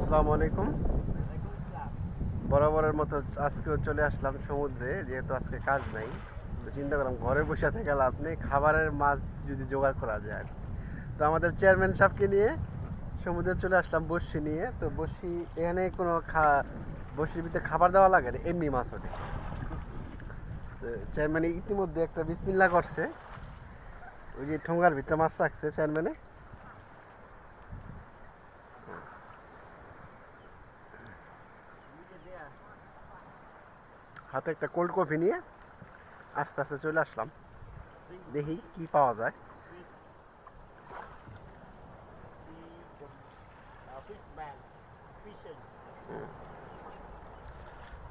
আসসালামু আলাইকুম। বরাবরের মতো আজকেও চলে আসলাম সমুদ্রে, যেহেতু আজকে কাজ নাই। তো চিন্তা করলাম ঘরে বসে থেকে লাভ নেই, খাবারের মাছ যদি জোগাড় করা যায় আর কি। তো আমাদের চেয়ারম্যান সাহেবকে নিয়ে সমুদ্রে চলে আসলাম বড়শি নিয়ে। তো বড়শি এখানে কোনো বড়শির ভিতরে খাবার দেওয়া লাগে না, এমনি মাছ ওঠে। তো চেয়ারম্যান ইতিমধ্যে একটা বিসমিল্লা করছে, ওই যে ঠোঙ্গার ভিতরে মাছ রাখছে চেয়ারম্যানে। হাতে একটা কোল্ড কফি নিয়ে আস্তে আস্তে চলে আসলাম, দেখি কি পাওয়া যায়।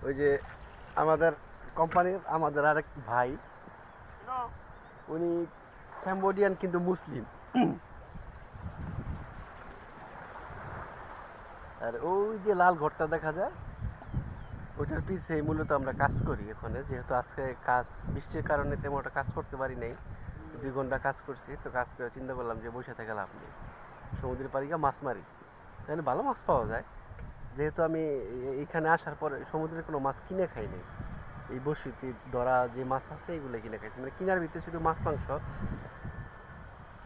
ওই যে আমাদের কোম্পানির আমাদের আরেক ভাই, উনি ক্যাম্বোডিয়ান কিন্তু মুসলিম। আর ওই যে লাল ঘরটা দেখা যায়, ওইটার পিছে মূলত আমরা কাজ করি ওখানে। যেহেতু আজকে কাজ বৃষ্টির কারণে তেমন একটা কাজ করতে পারি নাই, 2 ঘন্টা কাজ করছি। তো কাজ করে চিন্তা করলাম যে বসে থেকে লাভ নেই, সমুদ্রের পাড়ি গিয়ে মাছ মারি। এখানে ভালো মাছ পাওয়া যায়। যেহেতু আমি এইখানে আসার পরে সমুদ্রের কোনো মাছ কিনে খাই নাই, এই বড়শিতে ধরা যে মাছ আছে এগুলো কিনে খাইছি। মানে কিনার ভিতরে শুধু মাছ মাংস,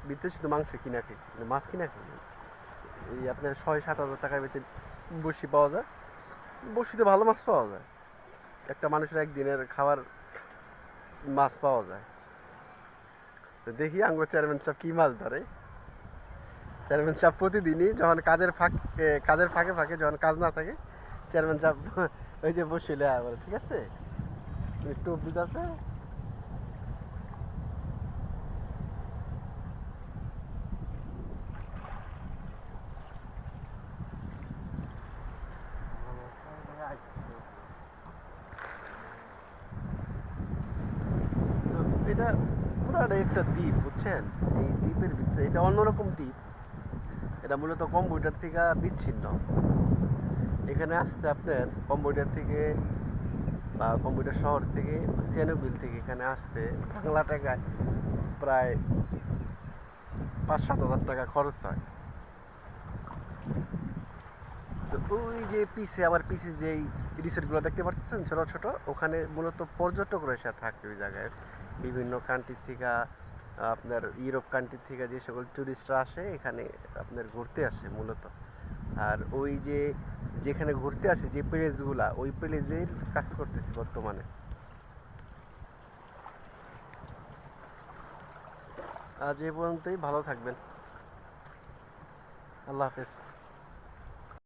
ভিতরে শুধু মাংস কিনা খাইছি, মানে মাছ কিনা খাইনি। এই আপনার 6-7 হাজার টাকার ভিতরে বড়শি পাওয়া যায়। বড়শিতে ভালো মাছ পাওয়া যায়, একটা মানুষের একদিনের খাবার মাছ পাওয়া যায়। তো দেখি আঙ্গুর চেয়ারম্যান সাহেব কী মাছ ধরে। চেয়ারম্যান সাহেব প্রতিদিনই যখন কাজের ফাঁকে ফাঁকে যখন কাজ না থাকে, চেয়ারম্যান সাহেব ওই যে বসিলে বলে ঠিক আছে একটু অভ্যিত আছে। তো এটা পুরাটাই একটা দ্বীপ, বুঝছেন? এই দ্বীপের ভিতরে এটা অন্যরকম দ্বীপ। এটা মূলত কম্পিউটার থেকে বিচ্ছিন্ন। এখানে আসতে আপনার কম্পিউটার থেকে বা কম্পিউটার শহর থেকে সিয়ানোবিল থেকে এখানে আসতে বাংলা টাকায় প্রায় 5-7 হাজার টাকা খরচ হয়। তো ওই যে পিছে আমার পিছে যেই রিসোর্টগুলো দেখতে পাচ্ছেন ছোট ছোট, ওখানে মূলত পর্যটকরা এসে থাকে ওই জায়গায়। বিভিন্ন কান্ট্রি থেকে, আপনার ইউরোপ কান্ট্রি থেকে যে সকল ট্যুরিস্টরা আসে এখানে আপনার ঘুরতে আসে মূলত। আর ওই যে যেখানে ঘুরতে আসে যে প্লেসগুলা, ওই প্লেসের কাজ করতেছি বর্তমানে। আজ এ পর্যন্তই, ভালো থাকবেন। আল্লাহ হাফেজ।